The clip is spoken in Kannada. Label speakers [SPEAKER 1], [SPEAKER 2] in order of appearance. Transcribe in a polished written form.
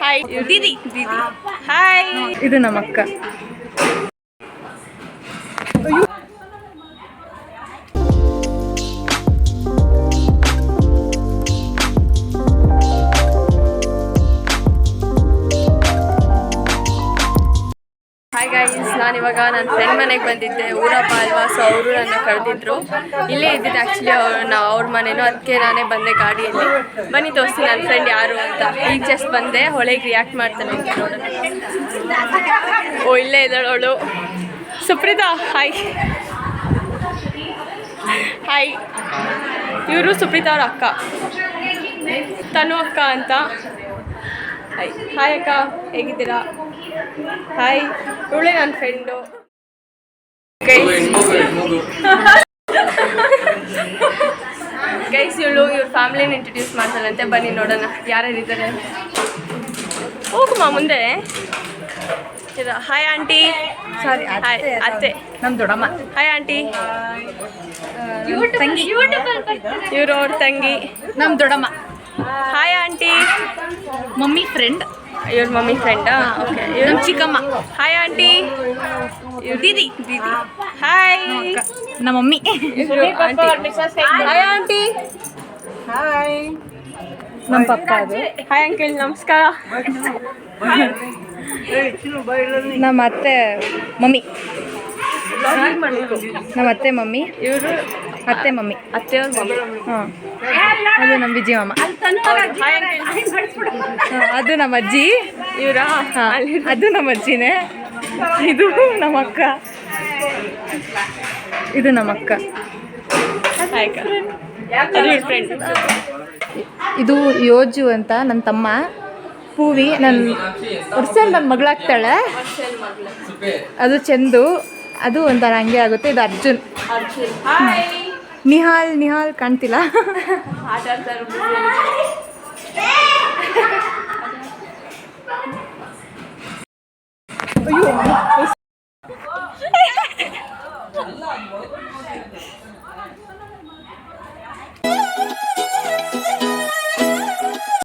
[SPEAKER 1] ಹಾಯ್ ದೀದಿ ದೀದಿ ಹಾಯ್. ಇದು ನಮ್ಮ ಅಕ್ಕ. ಹಾಯ್ ಗೈಸ್, ನಾನಿವಾಗ ನನ್ನ ಫ್ರೆಂಡ್ ಮನೆಗೆ ಬಂದಿದ್ದೆ. ಊರಪ್ಪ ಅಲ್ವಾ, ಸೊ ಅವರು ನನ್ನ ಕರೆದಿದ್ರು. ಇಲ್ಲೇ ಇದ್ದಿದ್ದು ಆ್ಯಕ್ಚುಲಿ ಅವ್ರ ಮನೇನು, ಅದಕ್ಕೆ ನಾನೇ ಬಂದೆ ಗಾಡಿಯಲ್ಲಿ. ಬನ್ನಿ ತೋರಿಸ್ತೀನಿ ನನ್ನ ಫ್ರೆಂಡ್ ಯಾರು ಅಂತ. ಈಗ ಜಸ್ಟ್ ಬಂದೆ, ಹೊಳೆಗೆ ರಿಯಾಕ್ಟ್ ಮಾಡ್ತಾನೆ ನೋಡೋಣ. ಓ ಇಲ್ಲೇ ಇದ್ದಾಳು ಅವಳು, ಸುಪ್ರೀತಾ. Hi hi. ಇವರು ಸುಪ್ರೀತಾ ಅವ್ರ ಅಕ್ಕ, ತನು ಅಕ್ಕ ಅಂತ. ಹಾಯ್ ಹಾಯ್ ಅಕ್ಕ, ಹೇಗಿದ್ದೀರಾ? ಹಾಯ್, ಇವಳೇ ನನ್ನ ಫ್ರೆಂಡು. ಗೈಸ್, ಇವಳು ಇವ್ರ ಫ್ಯಾಮಿಲಿನ ಇಂಟ್ರೊಡ್ಯೂಸ್ ಮಾಡ್ತಾಳಂತೆ. ಬನ್ನಿ ನೋಡೋಣ ಯಾರ್ಯಾರಿದ್ದಾರೆ. ಹೋಗುಮ್ಮ ಮುಂದೆ. Hi aunty. ಸಾರಿ, ಹಾಯ್ ಅತ್ತೆ, ನಮ್ಮ ದೊಡ್ಡಮ್ಮ. Hi aunty. ತಂಗಿ, ಇವರು ಅವ್ರ ತಂಗಿ, ನಮ್ಮ ದೊಡ್ಡಮ್ಮ. Hi aunty. ಮಮ್ಮಿ ಫ್ರೆಂಡ್, ಇವ್ರ ಮಮ್ಮಿ ಫ್ರೆಂಡಾ? ಓಕೆ. ನಮ್ಮ ಚಿಕ್ಕಮ್ಮ. Hi aunty. ದೀದಿ ದೀದಿ ಹಾಯ್. ನಮ್ಮ ಮಮ್ಮಿ. Hi aunty. ಹಾಯ್. ನಮ್ಮ ಪಪ್ಪ. ಅದು ಹಾಯ್ ಅಂಕಲ್, ನಮಸ್ಕಾರ. ನಮ್ಮ ಅತ್ತೆ ಮಮ್ಮಿ. ನಮ್ಮ ಅತ್ತೆ ಮಮ್ಮಿ. ಇವರು ಅತ್ತೆ ಮಮ್ಮಿ, ಅತ್ತೆಯವ್ರ ಮಮ್ಮಿ. ಹಾಂ, ಅದು ನಮ್ಮ ವಿಜಿ ಮಾಮ. ಅದು ನಮ್ಮ ಅಜ್ಜಿ. ಇವರ? ಹಾಂ, ಅದು ನಮ್ಮ ಅಜ್ಜಿನೇ. ಇದು ನಮ್ಮ ಅಕ್ಕ. ಇದು ನಮ್ಮ ಅಕ್ಕ. ಇದು ಯೋಜು ಅಂತ ನನ್ನ ತಮ್ಮ. ಪೂವಿ ನನ್ನ ವರ್ಷಲ್ ನನ್ನ ಮಗಳಾಗ್ತಾಳೆ. ಅದು ಚಂದು. ಅದು ಒಂಥರ ಹಂಗೆ ಆಗುತ್ತೆ. ಇದು ಅರ್ಜುನ್. ನಿಹಾಲ್ ಕಾಣ್ತಿಲ್ಲ.